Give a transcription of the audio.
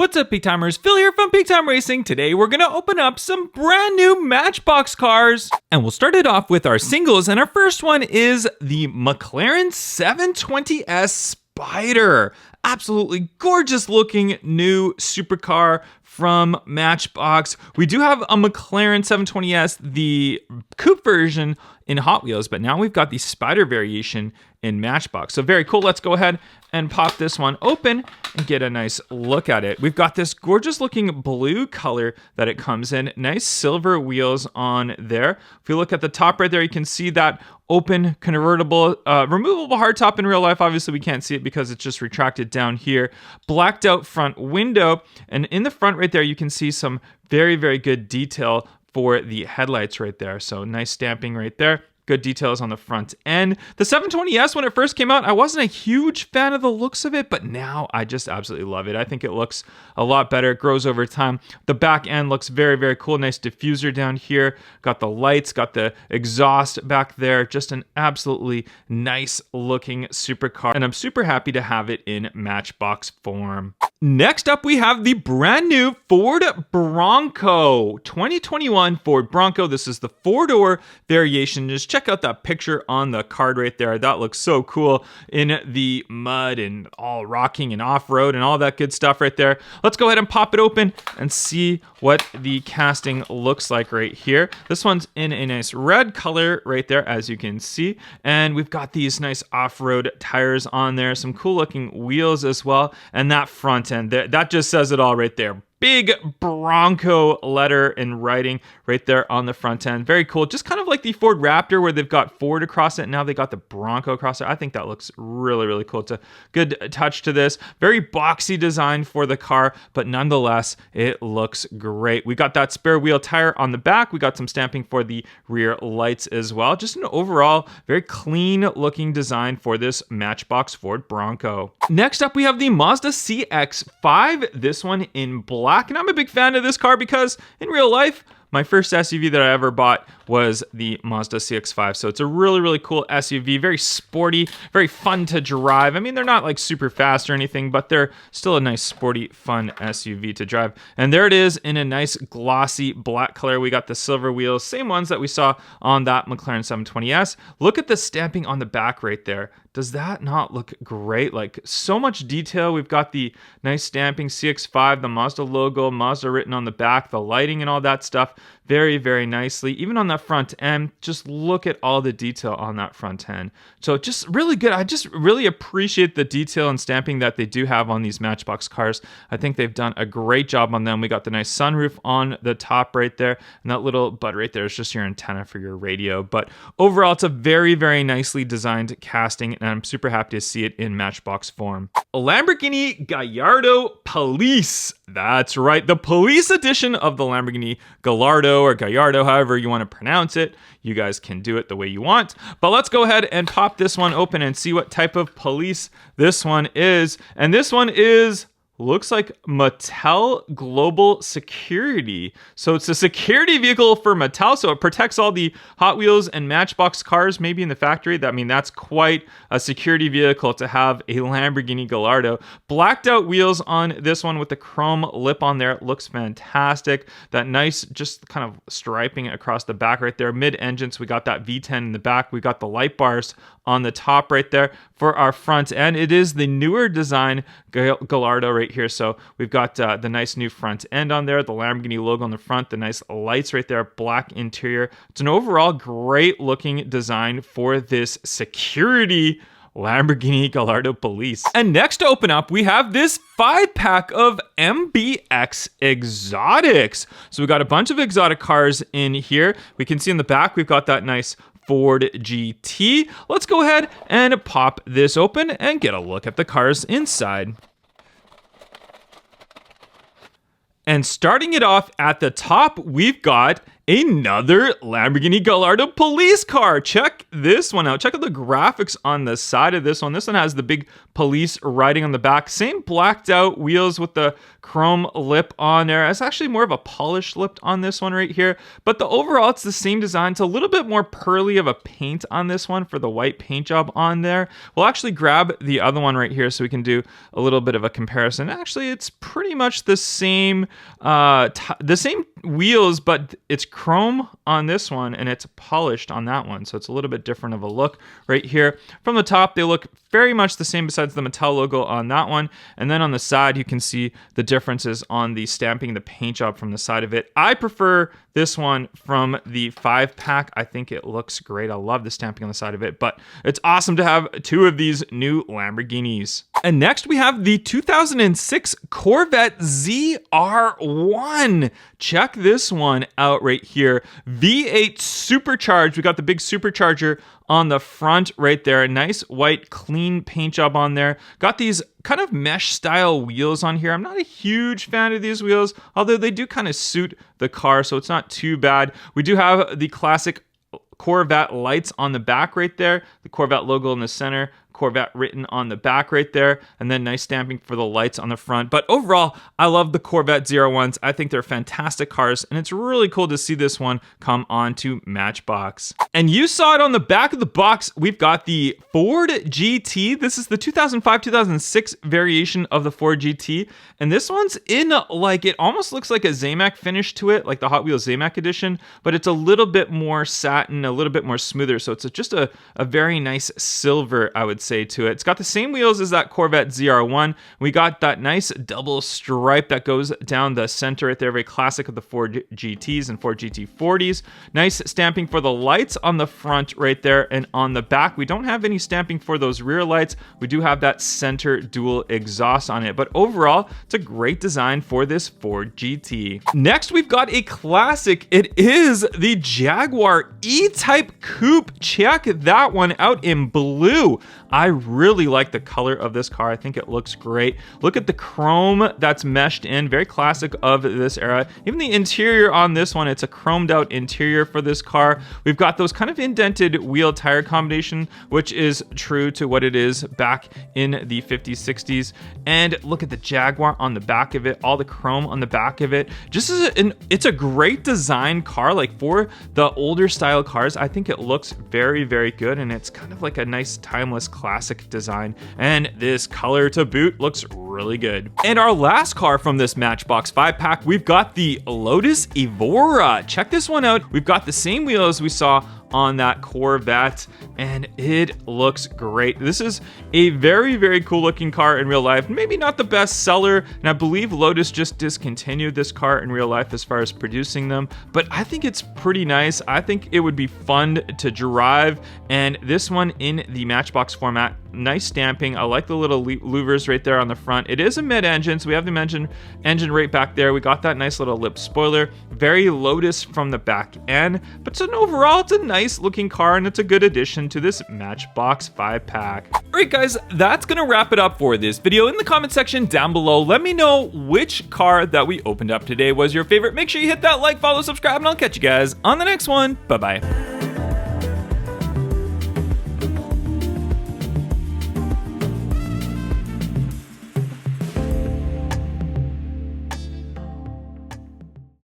What's up, Peak Timers? Phil here from Peak Time Racing. Today we're gonna open up some brand new Matchbox cars. And we'll start it off with our singles, and our first one is the McLaren 720S Spider. Absolutely gorgeous looking new supercar from Matchbox. We do have a McLaren 720S, the coupe version in Hot Wheels, but now we've got the Spider variation in Matchbox. So very cool. Let's go ahead and pop this one open and get a nice look at it. We've got this gorgeous looking blue color that it comes in. Nice silver wheels on there. If you look at the top right there, you can see that open convertible, removable hardtop in real life. Obviously we can't see it because it's just retracted down here. Blacked out front window. And in the front right there, you can see some very, very good detail for the headlights right there. So nice stamping right there. Good details on the front end. The 720S, when it first came out, I wasn't a huge fan of the looks of it, but now I just absolutely love it. I think it looks a lot better. It grows over time. The back end looks very, very cool. Nice diffuser down here. Got the lights, got the exhaust back there. Just an absolutely nice looking supercar, and I'm super happy to have it in Matchbox form. Next up, we have the brand new Ford Bronco. 2021 Ford Bronco. This is the four-door variation. Just check out that picture on the card right there. That looks so cool in the mud and all rocking and off-road and all that good stuff right there. Let's go ahead and pop it open and see what the casting looks like right here. This one's in a nice red color right there, as you can see. And we've got these nice off-road tires on there. Some cool looking wheels as well. And that front end, that just says it all right there. Big Bronco letter and writing right there on the front end. Very cool. Just kind of like the Ford Raptor where they've got Ford across it. Now they got the Bronco across it. I think that looks really, really cool. It's a good touch to this. Very boxy design for the car, but nonetheless, it looks great. We got that spare wheel tire on the back. We got some stamping for the rear lights as well. Just an overall very clean looking design for this Matchbox Ford Bronco. Next up, we have the Mazda CX-5. This one in black. And I'm a big fan of this car because in real life, my first SUV that I ever bought was the Mazda CX-5. So it's a really, really cool SUV, very sporty, very fun to drive. I mean, they're not like super fast or anything, but they're still a nice, sporty, fun SUV to drive. And there it is in a nice glossy black color. We got the silver wheels, same ones that we saw on that McLaren 720S. Look at the stamping on the back right there. Does that not look great? Like so much detail. We've got the nice stamping CX-5, the Mazda logo, Mazda written on the back, the lighting and all that stuff. Very, very nicely. Even on that front end, just look at all the detail on that front end. So just really good. I just really appreciate the detail and stamping that they do have on these Matchbox cars. I think they've done a great job on them. We got the nice sunroof on the top right there. And that little bud right there is just your antenna for your radio. But overall, it's a very, very nicely designed casting, and I'm super happy to see it in Matchbox form. A Lamborghini Gallardo Police. That's right, the police edition of the Lamborghini Gallardo or Gallardo, however you want to pronounce it. You guys can do it the way you want. But let's go ahead and pop this one open and see what type of police this one is. And this one is... looks like Mattel Global Security. So it's a security vehicle for Mattel. So it protects all the Hot Wheels and Matchbox cars maybe in the factory. I mean, that's quite a security vehicle to have a Lamborghini Gallardo. Blacked out wheels on this one with the chrome lip on there. It looks fantastic. That nice just kind of striping across the back right there. Mid-engine, so we got that V10 in the back. We got the light bars on the top right there for our front end. It is the newer design Gallardo right here. So we've got the nice new front end on there, the Lamborghini logo on the front, the nice lights right there, black interior. It's an overall great looking design for this security Lamborghini Gallardo Police. And next to open up, we have this 5-pack of MBX exotics. So we got a bunch of exotic cars in here. We can see in the back, we've got that nice Ford GT. Let's go ahead and pop this open and get a look at the cars inside. And starting it off at the top, we've got another Lamborghini Gallardo police car. Check this one out. Check out the graphics on the side of this one. This one has the big police writing on the back. Same blacked out wheels with the chrome lip on there. It's actually more of a polished lip on this one right here. But the overall, it's the same design. It's a little bit more pearly of a paint on this one for the white paint job on there. We'll actually grab the other one right here so we can do a little bit of a comparison. Actually, it's pretty much the same wheels, but it's chrome on this one and it's polished on that one. So it's a little bit different of a look right here. From the top, they look very much the same besides the Mattel logo on that one. And then on the side, you can see the differences on the stamping, the paint job from the side of it. I prefer this one from the 5-pack. I think it looks great. I love the stamping on the side of it, but it's awesome to have two of these new Lamborghinis. And next we have the 2006 Corvette ZR1. Check this one out right here. V8 supercharged. We got the big supercharger on the front right there. A nice white clean paint job on there. Got these kind of mesh style wheels on here. I'm not a huge fan of these wheels, although they do kind of suit the car, so it's not too bad. We do have the classic Corvette lights on the back right there, the Corvette logo in the center, Corvette written on the back right there, and then nice stamping for the lights on the front. But overall, I love the Corvette ZR1s. I think they're fantastic cars, and it's really cool to see this one come onto Matchbox. And you saw it on the back of the box. We've got the Ford GT. This is the 2005-2006 variation of the Ford GT, and this one's in like, it almost looks like a Zamac finish to it, like the Hot Wheels Zamac edition, but it's a little bit more satin, a little bit more smoother. So it's just a very nice silver, I would say, to it. It's got the same wheels as that Corvette ZR1. We got that nice double stripe that goes down the center right there, very classic of the Ford GTs and Ford GT40s. Nice stamping for the lights on the front right there, and on the back we don't have any stamping for those rear lights. We do have that center dual exhaust on it, but overall it's a great design for this Ford GT. Next we've got a classic. It is the Jaguar E-Type Coupe. Check that one out in blue. I really like the color of this car. I think it looks great. Look at the chrome that's meshed in, very classic of this era. Even the interior on this one, it's a chromed out interior for this car. We've got those kind of indented wheel tire combination, which is true to what it is back in the 50s, 60s. And look at the Jaguar on the back of it, all the chrome on the back of it. Just as it's a great design car. Like for the older style cars, I think it looks very, very good. And it's kind of like a nice timeless classic design, and this color to boot looks really good. And our last car from this Matchbox 5-pack, we've got the Lotus Evora. Check this one out. We've got the same wheels we saw on that Corvette, and it looks great. This is a very, very cool looking car in real life. Maybe not the best seller, and I believe Lotus just discontinued this car in real life as far as producing them, but I think it's pretty nice. I think it would be fun to drive, and this one in the Matchbox format, nice stamping. I like the little louvers right there on the front. It is a mid-engine, so we have the engine right back there. We got that nice little lip spoiler, very Lotus from the back end, but overall it's a nice looking car, and it's a good addition to this Matchbox 5-pack. Alright guys, that's gonna wrap it up for this video. In the comment section down below, let me know which car that we opened up today was your favorite. Make sure you hit that like, follow, subscribe, and I'll catch you guys on the next one. Bye bye.